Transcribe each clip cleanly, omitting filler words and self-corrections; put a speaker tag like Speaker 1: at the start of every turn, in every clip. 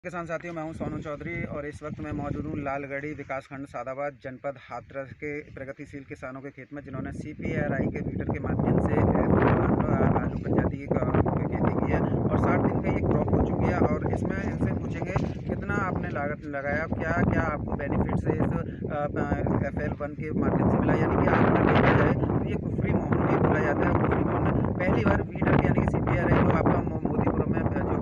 Speaker 1: किसान साथियों, मैं हूं सोनू चौधरी और इस वक्त मैं मौजूद हूं लालगढ़ी विकासखंड सादाबाद जनपद हाथरस के प्रगतिशील किसानों के खेत में, जिन्होंने CPRI के फीडर के माध्यम से आलू प्रजाति की खेती की है और 60 दिन में ये क्रॉप हो चुकी है। और इसमें इनसे पूछेंगे कितना आपने लागत लगाया, क्या क्या आपको बेनिफिट से इस FL1 के माध्यम से मिला। यानी कि आपका देखा जाए तो ये कुफरी मोहन भी बोला जाता है। कुफरी मोहन पहली बार फीडर यानी कि CPRI जो आपका मोदीपुर में जो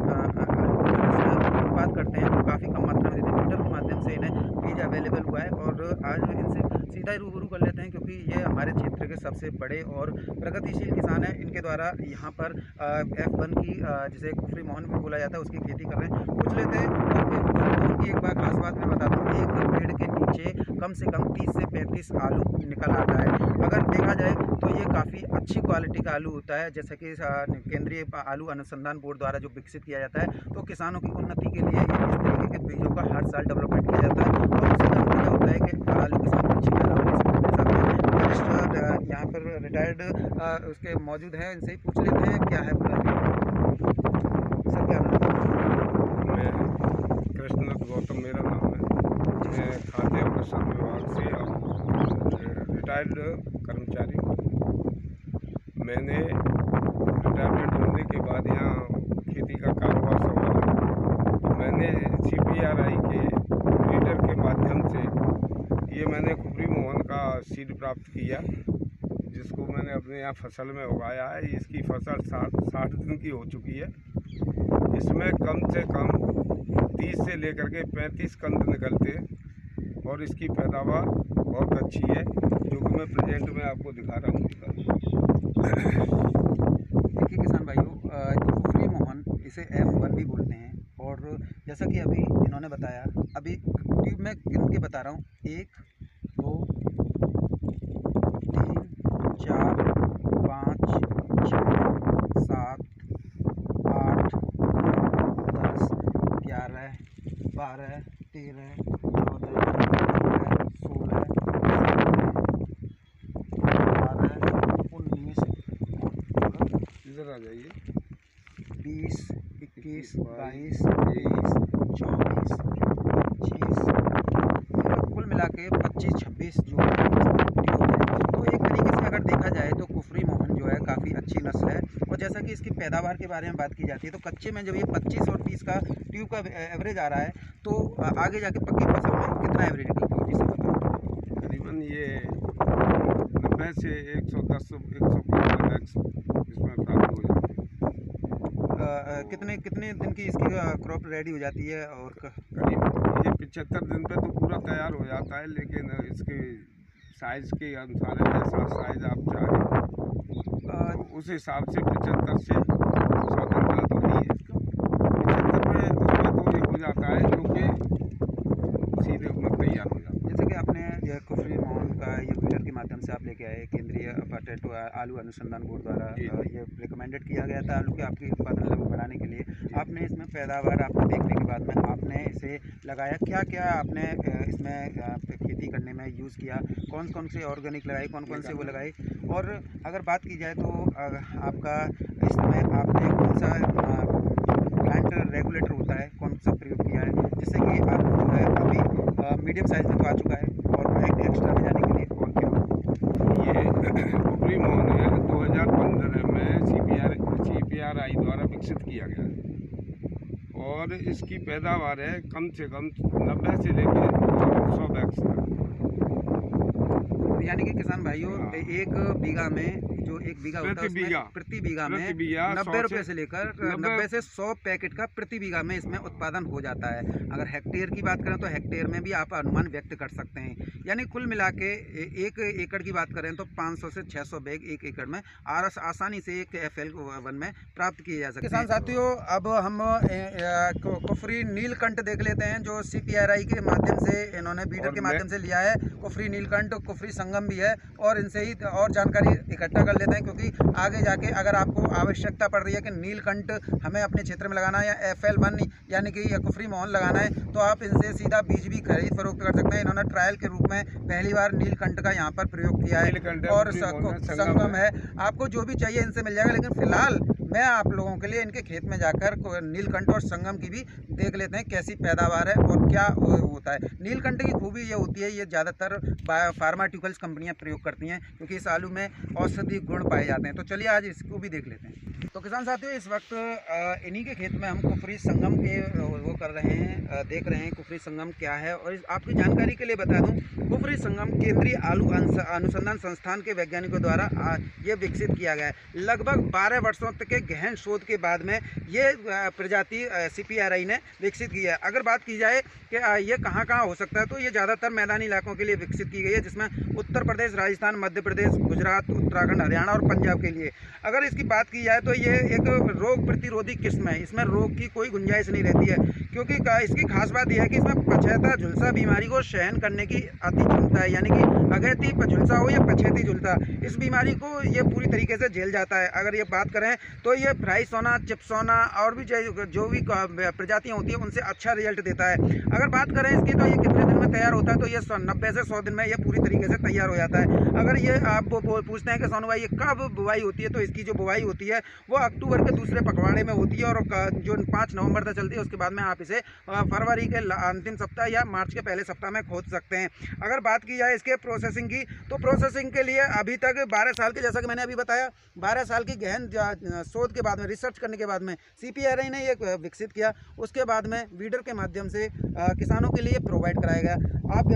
Speaker 1: बात करते हैं, तो काफ़ी कम मात्रा में देते हैं। फीडर के माध्यम से इन्हें बीज अवेलेबल हुआ है और आज इनसे सीधा ही रूबरू कर लेते हैं, क्योंकि ये हमारे क्षेत्र के सबसे बड़े और प्रगतिशील किसान हैं। इनके द्वारा यहाँ पर F1 की जिसे कुफरी मोहन भी बोला जाता है, उसकी खेती कर रहे हैं। पूछ लेते हैं। और कुफरी मोहन की एक बार खास बात मैं बताता हूँ, एक पेड़ के नीचे कम से कम 30 से 35 आलू निकल आता है। अगर देखा जाए तो ये काफ़ी अच्छी क्वालिटी का आलू होता है, जैसे कि केंद्रीय आलू अनुसंधान बोर्ड द्वारा जो विकसित किया जाता है। तो किसानों की उन्नति के लिए इस तरीके के बीजों का हर साल डेवलपमेंट किया जाता है और उससे नतीजा होता है कि आलू की सबसे अच्छी पैदावार यहाँ पर रिटायर्ड उसके मौजूद हैं। इनसे ही पूछ लेते हैं क्या है पूरा। सर क्या नाम है?
Speaker 2: मैं कृष्णदत्त गौतम मेरा नाम है। मैं खाद्य और कृषि विभाग से रिटायर्ड कर्मचारी हूँ। मैंने रिटायरमेंट होने के बाद यहाँ खेती का कारोबार संभाला। तो मैंने CPRI के फीडर के माध्यम से ये मैंने कुफरी मोहन का सीड प्राप्त किया, जिसको मैंने अपने यहाँ फसल में उगाया है। इसकी फसल 60 दिन की हो चुकी है। इसमें कम से कम 30 से लेकर के 35 कंद निकलते हैं और इसकी पैदावार बहुत अच्छी है, जो कि मैं प्रेजेंट में आपको दिखा रहा हूँ।
Speaker 1: देखिए किसान भाइयों, कुफरी मोहन इसे F1 भी बोलते हैं। और जैसा कि अभी इन्होंने बताया, अभी ट्यूब में गिन के बता रहा हूँ, 1 2 3 4 5 6 7 8 9 10 11 12 13 14 15 16 17 18 19
Speaker 2: इधर आ जाइए।
Speaker 1: 20 21 22 23 24 25 कुल मिला के 25-26 जो है ट्यूब है। तो एक तरीके से अगर देखा जाए तो कुफरी मोहन जो है काफ़ी अच्छी नस्ल है। और जैसा कि इसकी पैदावार के बारे में बात की जाती है, तो कच्चे में जब ये 25 और 30 का ट्यूब का एवरेज आ रहा है, तो आगे जाके पक्की फसल में कितना एवरेज निकलता है? जी सर बताओ।
Speaker 2: करीबन ये 90 से 110 115 इसमें प्राप्त हो जाती है।
Speaker 1: कितने कितने दिन की इसकी क्रॉप रेडी हो जाती है? और
Speaker 2: करीब ये 75 दिन पे तो पूरा तैयार हो जाता है, लेकिन इसके साइज़ के अनुसार है। जैसा साइज़ आप चाहें तो उस हिसाब से 75 से 100 दिन का तो ही है इसका। 75 में उसमें तो ये हो जाता है, जो कि सीधे उसमें तैयार हो जाता है।
Speaker 1: जैसे कि आपने ये कुफरी मोहन का ये फीडर के माध्यम से आप लेके आए, केंद्रीय पोटैटो आलू अनुसंधान बोर्ड द्वारा ये रिकमेंडेड किया गया था आलू के आपकी उत्पादन लेवल बढ़ाने के लिए। आपने इसमें पैदावार आपको देखने के बाद में आपने इसे लगाया, क्या क्या आपने इसमें खेती करने में यूज़ किया? कौन कौन से ऑर्गेनिक लगाई, कौन कौन से वो लगाई? और अगर बात की जाए तो आपका इसमें आपने कौन सा प्लांट रेगुलेटर होता है, कौन सा प्रयोग किया है, जिससे कि आप जो है अभी मीडियम साइज में तो आ चुका है और एक्स्ट्रा में जाने के लिए और क्या?
Speaker 2: ये कुफरी मोहन है 2015 में CPRI द्वारा विकसित किया गया है और इसकी पैदावार है कम से कम 90 से लेकर 100 बैग्स तक।
Speaker 1: यानी कि किसान भाइयों, एक बीघा में जो एक बीघा होता है प्रति बीघा में 90 रुपये से लेकर 90 से 100 पैकेट का प्रति बीघा में इसमें उत्पादन हो जाता है। अगर हेक्टेयर की बात करें तो हेक्टेयर में भी आप अनुमान व्यक्त कर सकते हैं। यानी कुल मिला के 1 एकड़ की बात करें तो 500 से 600 बैग 1 एकड़ में आसानी से एक FL1 में प्राप्त किए जा सकते हैं। किसान साथियों, अब हम कुफरी नीलकंठ देख लेते हैं, जो CPRI के माध्यम से इन्होंने बीडर के माध्यम से लिया है। कुफरी नीलकंठ, कुफरी संगम भी है, और इनसे ही और जानकारी इकट्ठा कर लेते हैं, क्योंकि आगे जाके अगर आपको आवश्यकता पड़ रही है कि नीलकंठ हमें अपने क्षेत्र में लगाना है या FL1 यानी कि कुफरी मोहन लगाना है, तो आप इनसे सीधा बीज भी खरीद फरोख्त कर सकते हैं। इन्होंने ट्रायल के रूप में पहली बार नीलकंठ का यहाँ पर प्रयोग किया है और संगम है। आपको जो भी चाहिए इनसे मिल जाएगा, लेकिन फिलहाल मैं आप लोगों के लिए इनके खेत में जाकर नीलकंठ और संगम की भी देख लेते हैं कैसी पैदावार है और क्या होता है। नीलकंठ की खूबी ये होती है, ये ज़्यादातर फार्मास्यूटिकल्स कंपनियां प्रयोग करती हैं क्योंकि इस आलू में औषधि गुण पाए जाते हैं। तो चलिए आज इसको भी देख लेते हैं। तो किसान साथियों, इस वक्त इन्हीं के खेत में हम कुफरी संगम के वो कर रहे हैं, देख रहे हैं कुफरी संगम क्या है। और आपकी जानकारी के लिए बता दूं, कुफरी संगम केंद्रीय आलू अनुसंधान संस्थान के वैज्ञानिकों द्वारा ये विकसित किया गया है। लगभग 12 वर्षों तक के गहन शोध के बाद में ये प्रजाति CPRI ने विकसित की है। अगर बात की जाए कि ये कहाँ कहाँ हो सकता है, तो ये ज़्यादातर मैदानी इलाकों के लिए विकसित की गई है, जिसमें उत्तर प्रदेश, राजस्थान, मध्य प्रदेश, गुजरात, उत्तराखंड, हरियाणा और पंजाब के लिए। अगर इसकी बात की जाए तो ये एक रोग प्रतिरोधी किस्म है, इसमें रोग की कोई गुंजाइश नहीं रहती है, क्योंकि इसकी खास बात यह है कि इसमें पछेता झुलसा बीमारी को सहन करने की अति क्षमता है, यानी कि अगैती झुलसा हो या पछेती झुलसा, इस बीमारी को ये पूरी तरीके से झेल जाता है। अगर ये बात करें तो ये फ्राई सोना, चिप सोना और भी जो भी प्रजातियाँ होती हैं उनसे अच्छा रिजल्ट देता है। अगर बात करें इसकी तो ये कितने दिन में तैयार होता है, तो ये 90 से 100 दिन में ये पूरी तरीके से तैयार हो जाता है। अगर ये आप पूछते हैं कि सोनू भाई ये कब बुवाई होती है, तो इसकी जो बुवाई होती है वो अक्टूबर के दूसरे पखवाड़े में होती है और जो 5 नवंबर तक चलती है। उसके बाद में आप इसे फरवरी के अंतिम सप्ताह या मार्च के पहले सप्ताह में खोद सकते हैं। अगर बात की जाए इसके प्रोसेसिंग की, तो प्रोसेसिंग के लिए अभी तक 12 साल के, जैसा कि मैंने अभी बताया, 12 साल की गहन शोध के बाद में, रिसर्च करने के बाद में CPRI ने ये विकसित किया। उसके बाद में वीडर के माध्यम से किसानों के लिए प्रोवाइड कराया गया। आप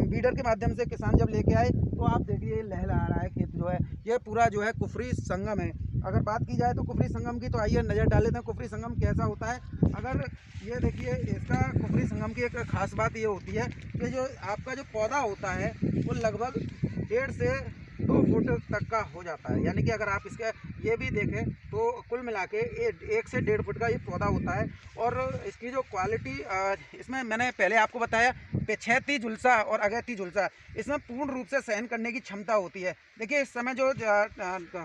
Speaker 1: वीडर के माध्यम से किसान जब लेके आए तो आप देखिए लहलहा रहा है खेत जो है, ये पूरा जो है कुफरी संगम है। अगर बात की जाए तो कुफरी संगम की, तो आइए नज़र डाल लेते हैं कुफरी संगम कैसा होता है। अगर ये देखिए, इसका कुफरी संगम की एक खास बात ये होती है कि जो आपका जो पौधा होता है वो लगभग 1.5 से 2 फुट तक का हो जाता है, यानी कि अगर आप इसके ये भी देखें तो कुल मिला के 1 से 1.5 फुट का ये पौधा होता है। और इसकी जो क्वालिटी, इसमें मैंने पहले आपको बताया पछेती झुलसा और अगैती झुलसा, इसमें पूर्ण रूप से सहन करने की क्षमता होती है। देखिए इस समय जो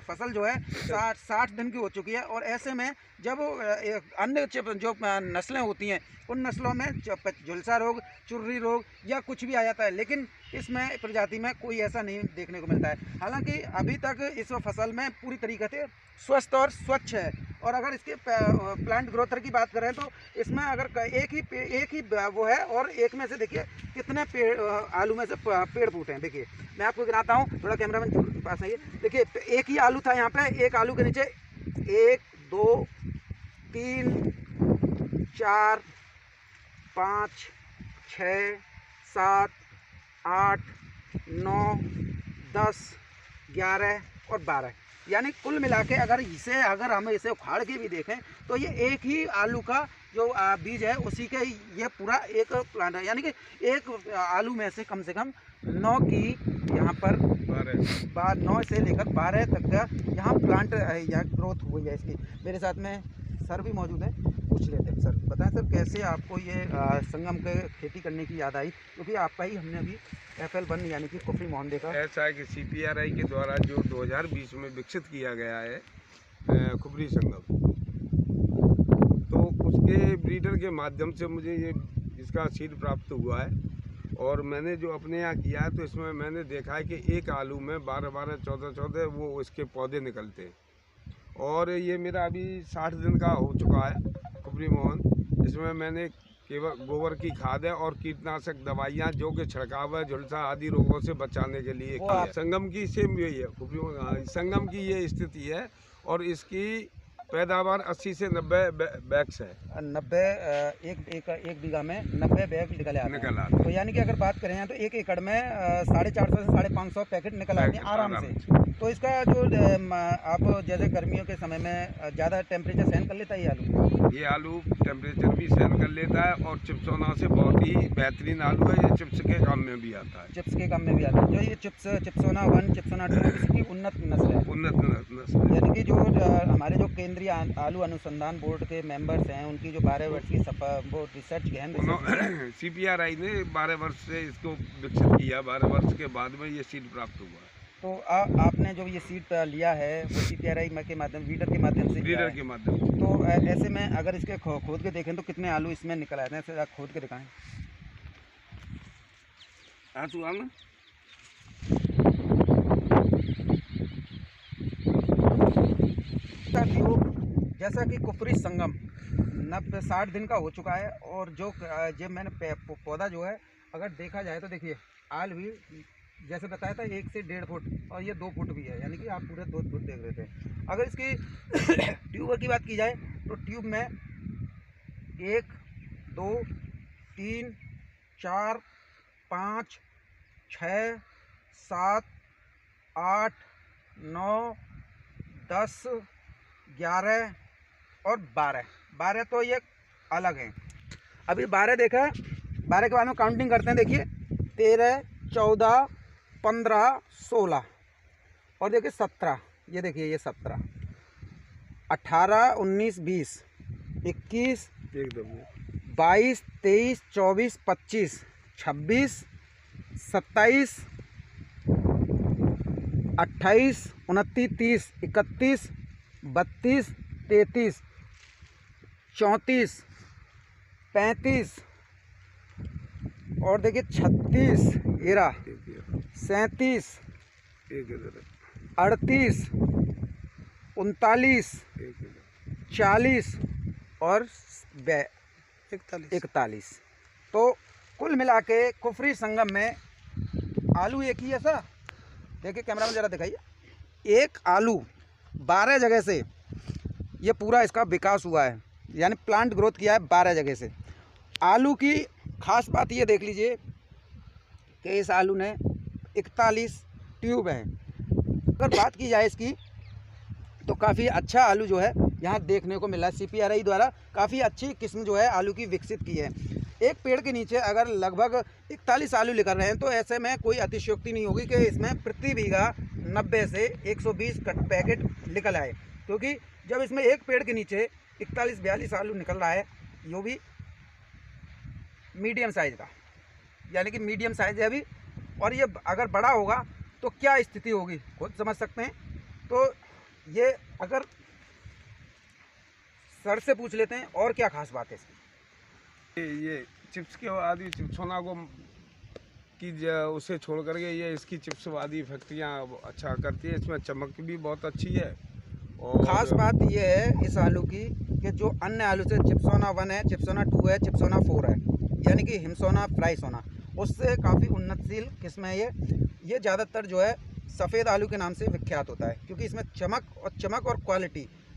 Speaker 1: फसल जो है 60 दिन की हो चुकी है, और ऐसे में जब अन्य जो नस्लें होती हैं उन नस्लों में झुलसा रोग, चुर्री रोग या कुछ भी आ जाता है, लेकिन इसमें प्रजाति में कोई ऐसा नहीं देखने को मिलता है। हालांकि अभी तक इस फसल में पूरी तरीके से स्वस्थ और स्वच्छ है। और अगर इसके प्लांट ग्रोथर की बात करें तो इसमें अगर एक ही वो है, और एक में से देखिए कितने पेड़ आलू में से पेड़ फूटे हैं। देखिए मैं आपको गिनाता हूँ, थोड़ा कैमरामैन के पास आइए। देखिए एक ही आलू था यहाँ पे, एक आलू के नीचे 1 2 3 4 5 6 7 8 9 10 11 और 12, यानी कुल मिला के अगर हम इसे उखाड़ के भी देखें तो ये एक ही आलू का जो बीज है उसी के ये पूरा एक प्लांट है, यानी कि एक आलू में से कम 9 की यहाँ पर 9 से लेकर 12 तक का यहाँ प्लांट यहाँ ग्रोथ हुई है इसकी। मेरे साथ में सर भी मौजूद हैं, पूछ लेते हैं। सर बताएं सर, कैसे आपको ये संगम के खेती करने की याद आई, क्योंकि आपका ही हमने अभी FL1 यानी कि कुफरी मोहन देखा।
Speaker 2: ऐसा है कि CPRI के द्वारा जो 2020 में विकसित किया गया है कुफरी संगम, तो उसके ब्रीडर के माध्यम से मुझे ये इसका सीड प्राप्त हुआ है। और मैंने जो अपने यहाँ किया है तो इसमें मैंने देखा है कि एक आलू में 12 14 वो इसके पौधे निकलते हैं। और ये मेरा अभी 60 दिन का हो चुका है कुफरी मोहन। इसमें मैंने केवल गोबर की खाद है और कीटनाशक दवाइयाँ जो कि छिड़काव है झुलसा आदि रोगों से बचाने के लिए की है। संगम की सेम यही है, कुफरी मोहन संगम की ये स्थिति है। और इसकी पैदावार 80 से 90 बैग्स है।
Speaker 1: 90 एक बीघा में 90 बैग निकल आते हैं। तो यानी कि अगर बात करें तो 1 एकड़ में 450 से 550 पैकेट निकल आते हैं आराम से। तो इसका जो आप जैसे गर्मियों के समय में ज़्यादा टेम्परेचर सहन कर लेता है
Speaker 2: ये आलू टेम्परेचर भी सहन कर लेता है। और चिप्सोना से बहुत ही बेहतरीन आलू है, ये चिप्स के काम में भी आता है।
Speaker 1: चिप्स के काम में भी आता है। जो ये चिप्सोना 1, चिप्सोना 2 इसकी उन्नत नस्ल है।
Speaker 2: उन्नत नस्ल,
Speaker 1: यानी कि जो हमारे जो केंद्रीय आलू अनुसंधान बोर्ड के मेंबर्स हैं, उनकी जो 12 वर्ष की वो रिसर्च गहन
Speaker 2: CPRI ने 12 वर्ष से इसको विकसित किया। 12 वर्ष के बाद में ये सीड प्राप्त हुआ।
Speaker 1: तो आपने जो ये सीड लिया है वो CPRI के माध्यम, वीडर के माध्यम से
Speaker 2: वीडर के माध्यम से।
Speaker 1: तो ऐसे में अगर इसके खोद के देखें तो कितने आलू इसमें निकल आते हैं, ऐसे खोद के दिखाएं। जैसा कि कुफरी संगम 90-60 दिन का हो चुका है, और जो मैंने पौधा जो है अगर देखा जाए तो देखिए आल भी जैसे बताया था 1 से 1.5 फुट, और ये 2 फुट भी है, यानी कि आप पूरे 2 फुट देख रहे थे। अगर इसकी ट्यूब की बात की जाए तो ट्यूब में 1 2 3 4 5 6 7 8 9 10 11 और 12 तो ये अलग हैं। अभी 12 देखा है, 12 के बाद में काउंटिंग करते हैं। देखिए 13 14 15 16 और देखिए 17, ये देखिए ये 17 18 19 20 21 22 23 24 25 26 27 28 29 30 31 32 33 34 35 और देखिए 36 37 38 39 40 और 41। तो कुल मिला के कुफरी संगम में आलू एक ही है सर। देखिए कैमरा में ज़रा दिखाइए, एक आलू 12 जगह से ये पूरा इसका विकास हुआ है, यानी प्लांट ग्रोथ किया है 12 जगह से। आलू की खास बात ये देख लीजिए कि इस आलू ने 41 ट्यूब है। अगर बात की जाए इसकी तो काफ़ी अच्छा आलू जो है यहाँ देखने को मिला है। CPRI द्वारा काफ़ी अच्छी किस्म जो है आलू की विकसित की है। एक पेड़ के नीचे अगर लगभग 41 आलू निकल रहे हैं तो ऐसे में कोई अतिशयोक्ति नहीं होगी कि इसमें प्रति बीघा 90 से 120 पैकेट निकल आए, क्योंकि जब इसमें एक पेड़ के नीचे 41-42 आलू निकल रहा है, यो भी मीडियम साइज़ का, यानी कि मीडियम साइज़ है अभी, और ये अगर बड़ा होगा तो क्या स्थिति होगी खुद समझ सकते हैं। तो ये अगर सर से पूछ लेते हैं और क्या खास बात है इसकी।
Speaker 2: ये चिप्स के आदि चिप्सोना को उसे छोड़ करके ये इसकी चिप्स आदि फैक्ट्रियाँ अच्छा करती है। इसमें चमक भी बहुत अच्छी है। और
Speaker 1: खास बात ये है इस आलू की कि जो अन्य आलू से चिप्सोना 1 है, चिप्सोना 2 है, चिप्सोना 4 है, यानी कि हिमसोना फ्राई सोना, उससे काफ़ी उन्नतशील किस्म है ये ज़्यादातर जो है सफ़ेद आलू के नाम से विख्यात होता है, क्योंकि इसमें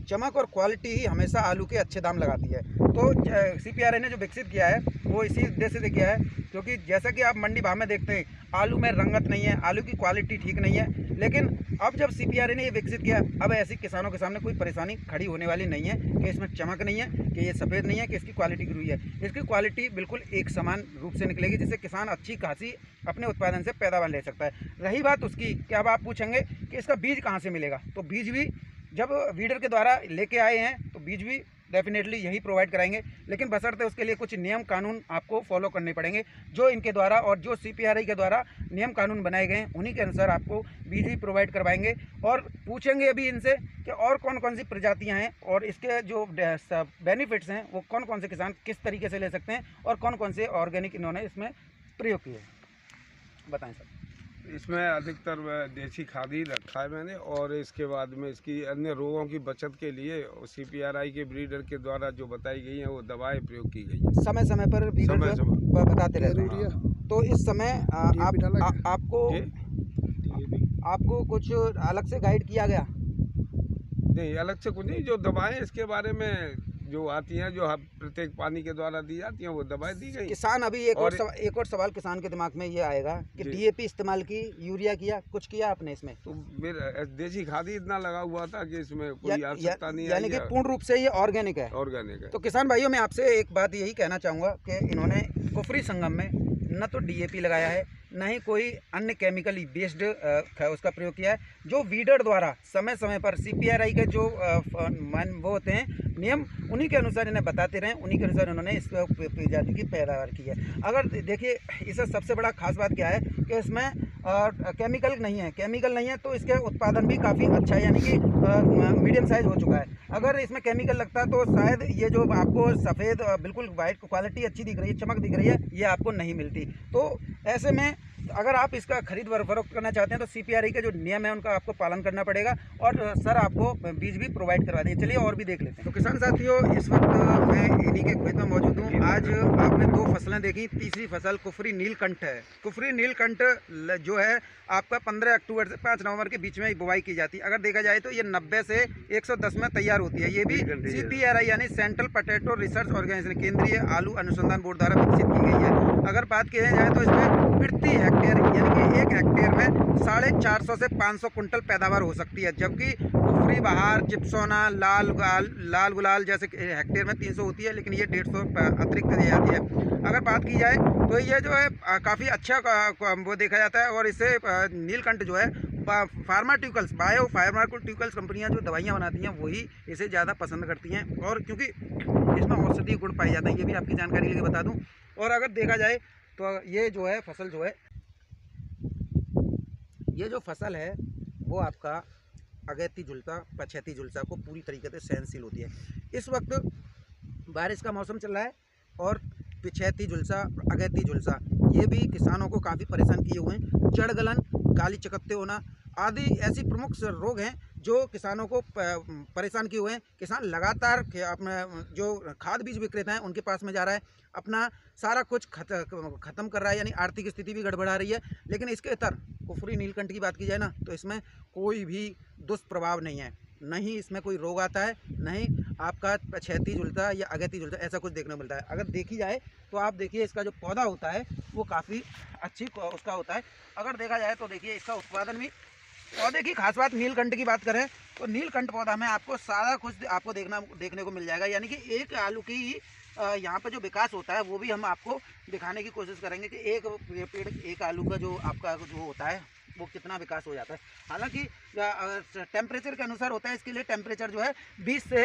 Speaker 1: चमक और क्वालिटी ही हमेशा आलू के अच्छे दाम लगाती है। तो CPRI ने जो विकसित किया है वो इसी उद्देश्य से किया है, क्योंकि जैसा कि आप मंडी भाव में देखते हैं आलू में रंगत नहीं है, आलू की क्वालिटी ठीक नहीं है, लेकिन अब जब CPRI ने ये विकसित किया, अब ऐसी किसानों के सामने कोई परेशानी खड़ी होने वाली नहीं है कि इसमें चमक नहीं है, कि ये सफ़ेद नहीं है, कि इसकी क्वालिटी गिरी है। इसकी क्वालिटी बिल्कुल एक समान रूप से निकलेगी, जिससे किसान अच्छी खासी अपने उत्पादन से पैदावार ले सकता है। रही बात उसकी, क्या अब आप पूछेंगे कि इसका बीज कहाँ से मिलेगा, तो बीज भी जब वीडर के द्वारा लेके आए हैं तो बीज भी डेफिनेटली यही प्रोवाइड कराएंगे, लेकिन बशर्ते उसके लिए कुछ नियम कानून आपको फॉलो करने पड़ेंगे, जो इनके द्वारा और जो CPRI के द्वारा नियम कानून बनाए गए हैं उन्हीं के अनुसार आपको बीज भी प्रोवाइड करवाएंगे। और पूछेंगे अभी इनसे कि और कौन कौन सी प्रजातियां हैं और इसके जो बेनिफिट्स हैं वो कौन कौन से किसान किस तरीके से ले सकते हैं और कौन कौन से ऑर्गेनिक इन्होंने इसमें प्रयोग किए, बताएँ सर।
Speaker 2: इसमें अधिकतर देसी खाद ही रखा है मैंने, और इसके बाद में इसकी अन्य रोगों की बचत के लिए CPRI के ब्रीडर के द्वारा जो बताई गई हैं वो दवाएं प्रयोग की गई हैं।
Speaker 1: समय समय पर बताते रहते हैं। तो इस समय आपको कुछ अलग से गाइड किया गया?
Speaker 2: नहीं, अलग से कुछ नहीं। जो दवाएं इसके बारे में जो आती हैं, जो प्रत्येक पानी के द्वारा दी जाती हैं, वो दवाएं दी गई।
Speaker 1: किसान अभी एक और सवाल किसान के दिमाग में ये आएगा कि DAP इस्तेमाल की, यूरिया किया, कुछ किया आपने इसमें?
Speaker 2: तो मेरा देसी खाद ही इतना लगा हुआ था कि इसमें कोई आवश्यकता नहीं है,
Speaker 1: यानी कि पूर्ण रूप से ये ऑर्गेनिक है।
Speaker 2: तो
Speaker 1: किसान भाइयों, मैं आपसे एक बात यही कहना चाहूँगा कि इन्होंने कुफरी संगम में न तो DAP लगाया है, न ही कोई अन्य केमिकली बेस्ड उसका प्रयोग किया है। जो वीडर द्वारा समय समय पर CPRI के जो वो होते हैं नियम, उन्हीं के अनुसार इन्हें बताते रहे, उन्हीं के अनुसार उन्होंने इस प्रजाति की पैदावार की है। अगर देखिए इससे सबसे बड़ा खास बात क्या है कि इसमें केमिकल नहीं है, तो इसके उत्पादन भी काफ़ी अच्छा है, यानी कि मीडियम साइज़ हो चुका है। अगर इसमें केमिकल लगता तो शायद ये जो आपको सफ़ेद बिल्कुल वाइट क्वालिटी अच्छी दिख रही है, चमक दिख रही है, ये आपको नहीं मिलती। तो ऐसे में अगर आप इसका खरीद फरोख्त करना चाहते हैं तो CPRI का जो नियम है उनका आपको पालन करना पड़ेगा और सर आपको बीज भी प्रोवाइड करवा देंगे। चलिए और भी देख लेते हैं। तो किसान साथियों, इस वक्त मैं इन्हीं के खेत में मौजूद हूँ। आज आपने 2 फसलें देखी, तीसरी फसल कुफरी नीलकंठ है। कुफरी नीलकंठ जो है आपका 15 अक्टूबर से 5 नवंबर के बीच में बुवाई की जाती है। अगर देखा जाए तो ये 90 से 110 में तैयार होती है। ये भी CPRI यानी सेंट्रल पोटैटो रिसर्च ऑर्गेनाइजेशन, केंद्रीय आलू अनुसंधान बोर्ड द्वारा विकसित की गई है। अगर बात की जाए तो इसमें प्रति हेक्टेयर यानी कि 1 हेक्टेयर में 450 से 500 कुंटल पैदावार हो सकती है, जबकि कुफरी बहार, चिप्सोना, लाल गुलाल जैसे हेक्टेयर में 300 होती है, लेकिन ये 150 अतिरिक्त दी जाती है। अगर बात की जाए तो ये जो है काफ़ी अच्छा वो देखा जाता है और इससे नीलकंठ जो है फार्मास्यूटिकल्स, बायो फार्मास्यूटिकल्स कंपनियां जो दवाइयां बनाती हैं वही इसे ज़्यादा पसंद करती हैं, और क्योंकि इसमें औषधीय गुण पाए जाते हैं। ये भी आपकी जानकारी के लिए बता दूं। और अगर देखा जाए तो ये जो है फसल जो है, ये जो फसल है वो आपका अगैती झुलसा, पछैती झुलसा को पूरी तरीके से सहनशील होती है। इस वक्त बारिश का मौसम चल रहा है और पिछैती झुलसा, अगैती झुलसा ये भी किसानों को काफ़ी परेशान किए हुए हैं। जड़ गलन, काली चकत्ते होना आदि ऐसी प्रमुख रोग हैं जो किसानों को परेशान किए हुए हैं। किसान लगातार अपना जो खाद बीज विक्रेता हैं उनके पास में जा रहा है, अपना सारा कुछ ख़त्म कर रहा है, यानी आर्थिक स्थिति भी गड़बड़ा रही है। लेकिन इसके इतर कुफरी नीलकंठ की बात की जाए ना तो इसमें कोई भी दुष्प्रभाव नहीं है, नहीं इसमें कोई रोग आता है, नहीं आपका पछैती झुलसा या अगैती झुलसा ऐसा कुछ देखने को मिलता है। अगर देखी जाए तो आप देखिए इसका जो पौधा होता है वो काफ़ी अच्छी उसका होता है। अगर देखा जाए तो देखिए इसका उत्पादन भी, पौधे की खास बात नीलकंठ की बात करें तो नीलकंठ पौधा में आपको सारा कुछ आपको देखने को मिल जाएगा। यानी कि एक आलू की यहाँ पर जो विकास होता है वो भी हम आपको दिखाने की कोशिश करेंगे कि एक पेड़, एक आलू का जो आपका जो होता है वो कितना विकास हो जाता है। हालांकि टेम्परेचर के अनुसार होता है, इसके लिए टेम्परेचर जो है 20 से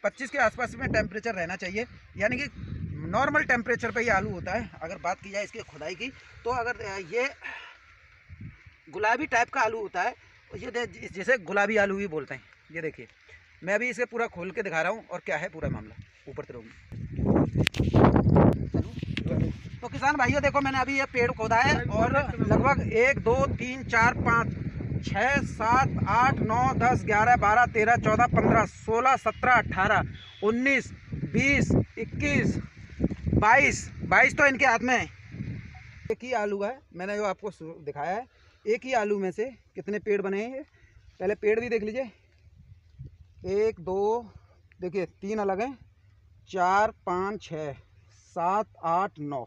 Speaker 1: 25 के आसपास में टेम्परेचर रहना चाहिए, यानी कि नॉर्मल टेम्परेचर पे ये आलू होता है। अगर बात की जाए इसकी खुदाई की तो अगर ये गुलाबी टाइप का आलू होता है, ये जिसे गुलाबी आलू भी बोलते हैं। ये देखिए मैं अभी इसे पूरा खोल के दिखा रहा हूँ और क्या है पूरा मामला, ऊपर से तो किसान भाइयों देखो मैंने अभी ये पेड़ खोदा है और लगभग 1 2 3 4 5 6 7 8 9 10 11 12 13 14 15 16 17 18 19 20 21 22 तो इनके हाथ में है। एक ही आलू है, मैंने जो आपको दिखाया है, एक ही आलू में से कितने पेड़ बने हैं। पहले पेड़ भी देख लीजिए, 1 2 देखिए 3 अलग हैं, 4 5 6 7 8 9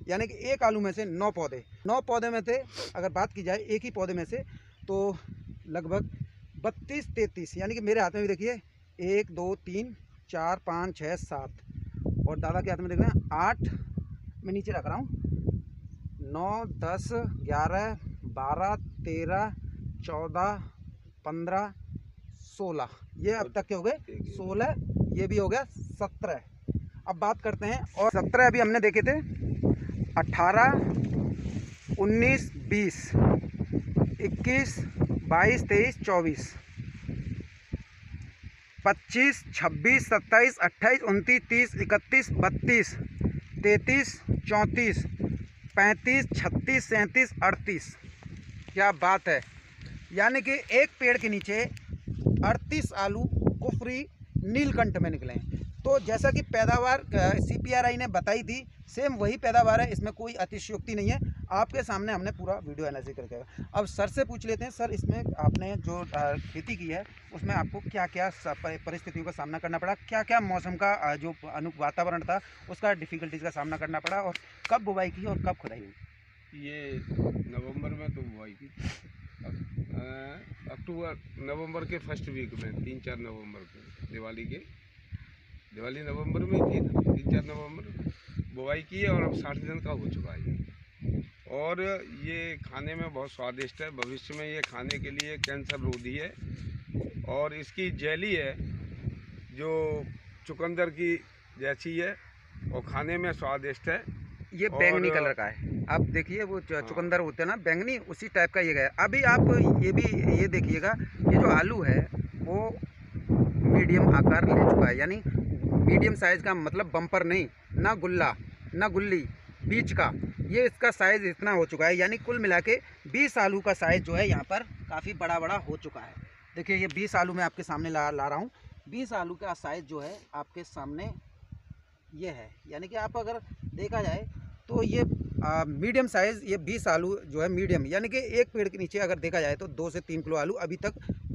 Speaker 1: यानी कि एक आलू में से 9 पौधे में से अगर बात की जाए एक ही पौधे में से तो लगभग 32 33, यानी कि मेरे हाथ में भी देखिए 1 2 3 4 5 6 7 और दादा के हाथ में देख रहे हैं 8, मैं नीचे रख रहा हूँ, 9 10 11 12 13 14 15 16, ये अब तक के हो गए 16, ये भी हो गया 17। अब बात करते हैं, और 17 अभी हमने देखे थे, 18 19 20 21 22 23 24 25 26 27 28 29 30 31 32 33 34 35 36 37 38। क्या बात है, यानी कि एक पेड़ के नीचे 38 आलू कुफरी नीलकंठ में निकले हैं। तो जैसा कि पैदावार CPRI ने बताई थी सेम वही पैदावार है, इसमें कोई अतिशयोक्ति नहीं है। आपके सामने हमने पूरा वीडियो एनालिसिस करके, अब सर से पूछ लेते हैं, सर इसमें आपने जो खेती की है उसमें आपको क्या क्या परिस्थितियों का सामना करना पड़ा, क्या क्या मौसम का जो वातावरण था उसका डिफ़िकल्टीज़ का सामना करना पड़ा, और कब बुवाई की और कब खुदाई हुई?
Speaker 2: ये नवंबर में तो बुवाई की, नवंबर के फर्स्ट वीक में 3-4 नवंबर को, दिवाली नवंबर में थी ना, 3-4 नवंबर बुवाई की है और अब 60 दिन का हो चुका है। और ये खाने में बहुत स्वादिष्ट है, भविष्य में ये खाने के लिए कैंसर रोधी है, और इसकी जेली है जो चुकंदर की जैसी है और खाने में स्वादिष्ट है।
Speaker 1: ये बैंगनी कलर का है, आप देखिए वो चुकंदर होते हैं ना बैंगनी, उसी टाइप का ये गया। अभी आप ये देखिएगा, ये जो आलू है वो मीडियम आकार ले चुका है, यानी मीडियम साइज़ का, मतलब बम्पर नहीं, ना गुल्ला ना गुल्ली, बीज का, ये इसका साइज़ इतना हो चुका है, यानी कुल मिला के 20 आलू का साइज़ जो है यहाँ पर काफ़ी बड़ा बड़ा हो चुका है। देखिए ये 20 आलू मैं आपके सामने ला रहा हूँ। 20 आलू का साइज़ जो है आपके सामने ये है, यानी कि आप अगर देखा जाए तो ये मीडियम साइज़, ये 20 आलू जो है मीडियम, यानी कि एक पेड़ के नीचे अगर देखा जाए तो 2 से 3 किलो आलू अभी तक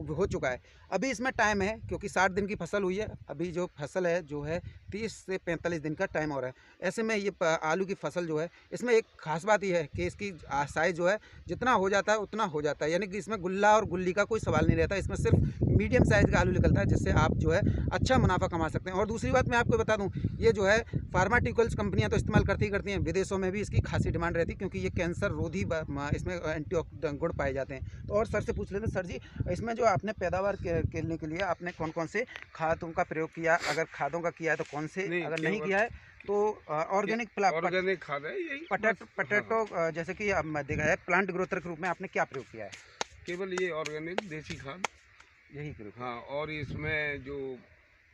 Speaker 1: हो चुका है। अभी इसमें टाइम है क्योंकि 60 दिन की फसल हुई है, अभी जो फसल है जो है 30 से 45 दिन का टाइम हो रहा है। ऐसे में ये आलू की फसल जो है, इसमें एक खास बात ये है कि इसकी साइज़ जो है जितना हो जाता है उतना हो जाता है, यानी कि इसमें गुल्ला और गुल्ली का कोई सवाल नहीं रहता। इसमें सिर्फ मीडियम साइज़ का आलू निकलता है, जिससे आप जो है अच्छा मुनाफा कमा सकते हैं। और दूसरी बात मैं आपको बता दूं, ये जो है फार्मास्यूटिकल्स कंपनियां तो इस्तेमाल करती हैं, विदेशों में भी इसकी खासी डिमांड रहती है क्योंकि ये कैंसर रोधी इसमें एंटी गुण पाए जाते हैं। तो और सर से पूछ लेते हैं, सर जी इसमें जो आपने पैदावार करने के लिए आपने कौन कौन से खादों का प्रयोग किया, अगर खादों का किया है तो कौन से, अगर नहीं किया है तो ऑर्गेनिक
Speaker 2: खाद है यही
Speaker 1: पटेटो जैसे कि देखा है प्लांट ग्रोथर के रूप में आपने क्या प्रयोग किया है?
Speaker 2: केवल ये ऑर्गेनिक देसी खाद
Speaker 1: यही प्रयोग।
Speaker 2: हाँ, और इसमें जो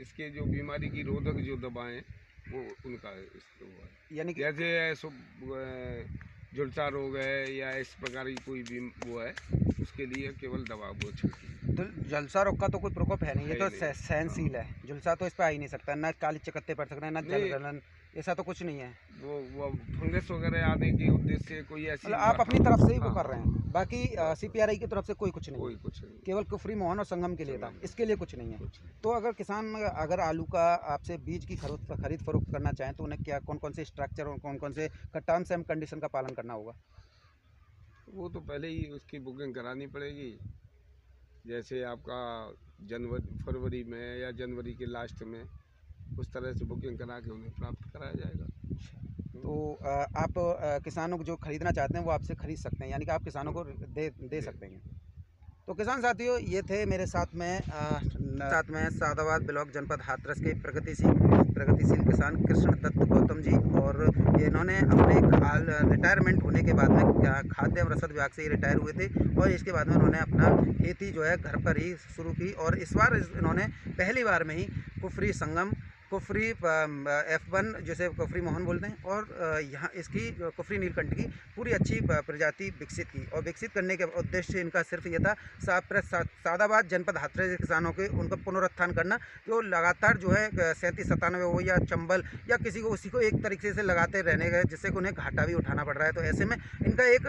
Speaker 2: इसके जो बीमारी की रोधक जो दवाएं वो उनका इस्तेमाल,
Speaker 1: यानी कि
Speaker 2: जैसे झुलसा रोग है या इस प्रकार की कोई भी वो है, उसके लिए केवल दवा वो छिड़की।
Speaker 1: तो झुलसा रोग का तो कोई प्रकोप है नहीं, ये तो सहनशील है। झुलसा तो इस पर आ ही नहीं सकता, ना काली चकत्ते पड़ सकते हैं, ना जल गलन, ऐसा तो कुछ नहीं है।
Speaker 2: वो फंगस वगैरह आने के उद्देश्य से कोई ऐसी,
Speaker 1: मतलब आप अपनी तरफ से ही वो कर रहे हैं, बाकी CPRI की तरफ से कोई कुछ नहीं, केवल कुफरी मोहन और संगम के लिए था, इसके लिए कुछ नहीं है। तो अगर किसान अगर आलू का आपसे बीज की खरीद फरोख्त करना चाहें तो उन्हें क्या कौन कौन से स्ट्रक्चर और कौन कौन से टर्म्स एंड कंडीशन का पालन करना होगा?
Speaker 2: वो तो पहले ही उसकी बुकिंग करानी पड़ेगी, जैसे आपका फरवरी में या जनवरी के लास्ट में, उस तरह से बुकिंग करा के उन्हें प्राप्त कराया जाएगा।
Speaker 1: तो आप किसानों को जो खरीदना चाहते हैं वो आपसे खरीद सकते हैं, यानी कि आप किसानों को दे सकते हैं। तो किसान साथियों, ये थे मेरे साथ में सादाबाद ब्लॉक जनपद हाथरस के प्रगतिशील किसान कृष्ण दत्त गौतम जी, और इन्होंने अपने रिटायरमेंट होने के बाद में खाद्य एवं रसद विभाग से रिटायर हुए थे, और इसके बाद में उन्होंने अपना खेती जो है घर पर ही शुरू की, और इस बार इन्होंने पहली बार में ही कुफरी संगम, कुफरी F1 जैसे कुफरी मोहन बोलते हैं, और यहाँ इसकी कुफरी नीलकंठ की पूरी अच्छी प्रजाति विकसित की, और विकसित करने के उद्देश्य इनका सिर्फ ये था सादाबाद जनपद हाथरस के किसानों के उनका पुनरुत्थान करना, जो लगातार जो है 37-97 हो या चंबल या किसी को उसी को एक तरीके से लगाते रहने गए, जिससे कि उन्हें घाटा भी उठाना पड़ रहा है। तो ऐसे में इनका एक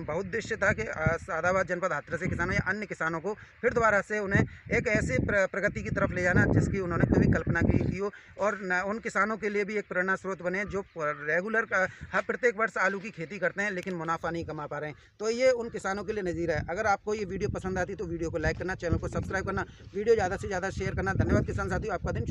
Speaker 1: बहुत उद्देश्य था कि सादाबाद जनपद हाथरस के किसानों या अन्य किसानों को फिर दोबारा से उन्हें एक ऐसे प्रगति की तरफ ले जाना जिसकी उन्होंने कभी कल्पना की हो, और उन किसानों के लिए भी एक प्रेरणा स्रोत बने जो रेगुलर प्रत्येक वर्ष आलू की खेती करते हैं लेकिन मुनाफा नहीं कमा पा रहे हैं। तो ये उन किसानों के लिए नज़ीर है। अगर आपको ये वीडियो पसंद आती तो वीडियो को लाइक करना, चैनल को सब्सक्राइब करना, वीडियो ज़्यादा से ज़्यादा शेयर करना। धन्यवाद किसान साथियों, आपका दिन